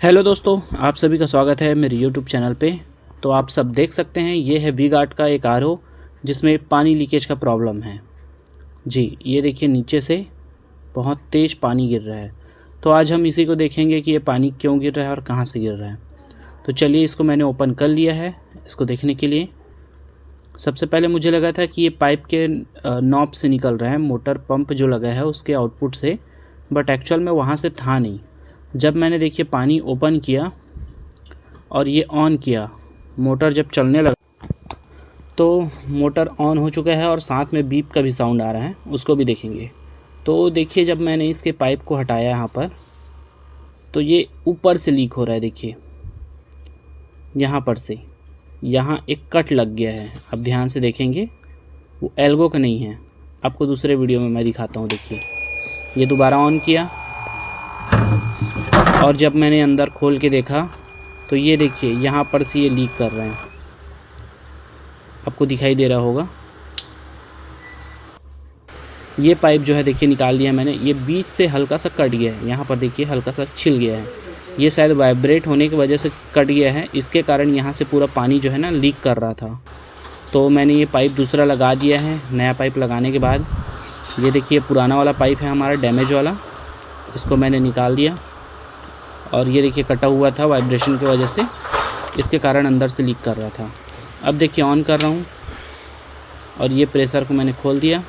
Hello दोस्तों, आप सभी का स्वागत है मेरे यूट्यूब चैनल पे। तो आप सब देख सकते हैं ये है वी गार्ड का एक आरओ जिसमें पानी लीकेज का प्रॉब्लम है। जी ये देखिए नीचे से बहुत तेज़ पानी गिर रहा है। तो आज हम इसी को देखेंगे कि ये पानी क्यों गिर रहा है और कहाँ से गिर रहा है। तो चलिए इसको मैंने ओपन कर लिया है इसको देखने के लिए। सबसे पहले मुझे लगा था कि ये पाइप के नॉब से निकल रहा है, मोटर पंप जो लगा है उसके आउटपुट से, बट एक्चुअल में वहाँ से था नहीं। जब मैंने देखिए पानी ओपन किया और ये ऑन किया, मोटर जब चलने लगा तो मोटर ऑन हो चुका है और साथ में बीप का भी साउंड आ रहा है, उसको भी देखेंगे। तो देखिए जब मैंने इसके पाइप को हटाया यहाँ पर तो ये ऊपर से लीक हो रहा है। देखिए यहाँ पर से यहाँ एक कट लग गया है। अब ध्यान से देखेंगे, वो एल्गो का नहीं है, आपको दूसरे वीडियो में मैं दिखाता हूँ। देखिए ये दोबारा ऑन किया और जब मैंने अंदर खोल के देखा तो ये देखिए यहाँ पर से ये लीक कर रहे हैं, आपको दिखाई दे रहा होगा। ये पाइप जो है देखिए निकाल लिया मैंने, ये बीच से हल्का सा कट गया है, यहाँ पर देखिए हल्का सा छिल गया है। ये शायद वाइब्रेट होने की वजह से कट गया है, इसके कारण यहाँ से पूरा पानी जो है ना लीक कर रहा था। तो मैंने ये पाइप दूसरा लगा दिया है। नया पाइप लगाने के बाद ये देखिए पुराना वाला पाइप है हमारा डैमेज वाला, इसको मैंने निकाल दिया और ये देखिए कटा हुआ था वाइब्रेशन की वजह से, इसके कारण अंदर से लीक कर रहा था। अब देखिए ऑन कर रहा हूँ और ये प्रेशर को मैंने खोल दिया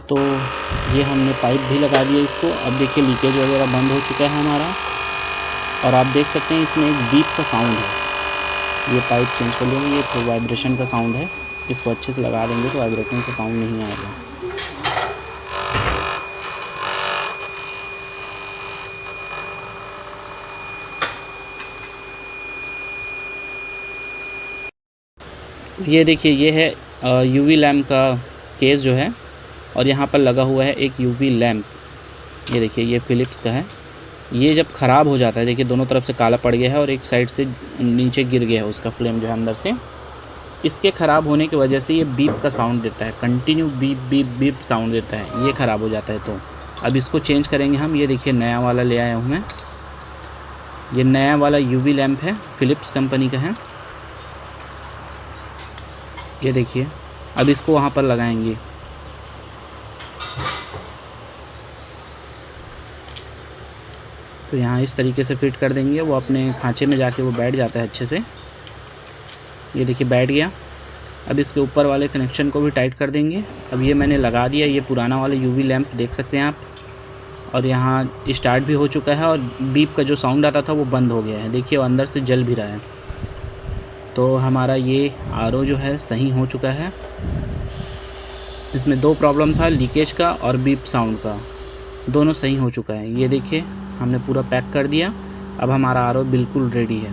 तो ये हमने पाइप भी लगा दिया इसको। अब देखिए लीकेज वगैरह बंद हो चुका है हमारा और आप देख सकते हैं इसमें एक बीप का साउंड है। ये पाइप चेंज कर लेंगे, ये तो वाइब्रेशन का साउंड है, इसको अच्छे से लगा देंगे तो वाइब्रेटिंग का साउंड नहीं आएगा। ये देखिए ये है यूवी लैम्प का केस जो है और यहाँ पर लगा हुआ है एक यूवी लैम्प। ये देखिए ये फ़िलिप्स का है। ये जब ख़राब हो जाता है देखिए दोनों तरफ से काला पड़ गया है और एक साइड से नीचे गिर गया है उसका फ्लेम जो है अंदर से। इसके ख़राब होने की वजह से ये बीप का साउंड देता है, continue beep beep beep sound देता है, ये ख़राब हो जाता है। तो अब इसको चेंज करेंगे हम। ये देखिए नया वाला ले आया हूँ मैं, ये नया वाला यूवी लैम्प है, फ़िलिप्स कंपनी का है। ये देखिए अब इसको वहाँ पर लगाएंगे। तो यहाँ इस तरीके से फिट कर देंगे, वो अपने खांचे में जाके वो बैठ जाता है अच्छे से। ये देखिए बैठ गया। अब इसके ऊपर वाले कनेक्शन को भी टाइट कर देंगे। अब ये मैंने लगा दिया, ये पुराना वाला यूवी लैम्प देख सकते हैं आप, और यहाँ स्टार्ट भी हो चुका है और बीप का जो साउंड आता था वो बंद हो गया है। देखिए वो अंदर से जल भी रहा है। तो हमारा ये आरओ जो है सही हो चुका है। इसमें दो प्रॉब्लम था, लीकेज का और बीप साउंड का, दोनों सही हो चुका है। ये देखिए हमने पूरा पैक कर दिया। अब हमारा आरओ बिल्कुल रेडी है।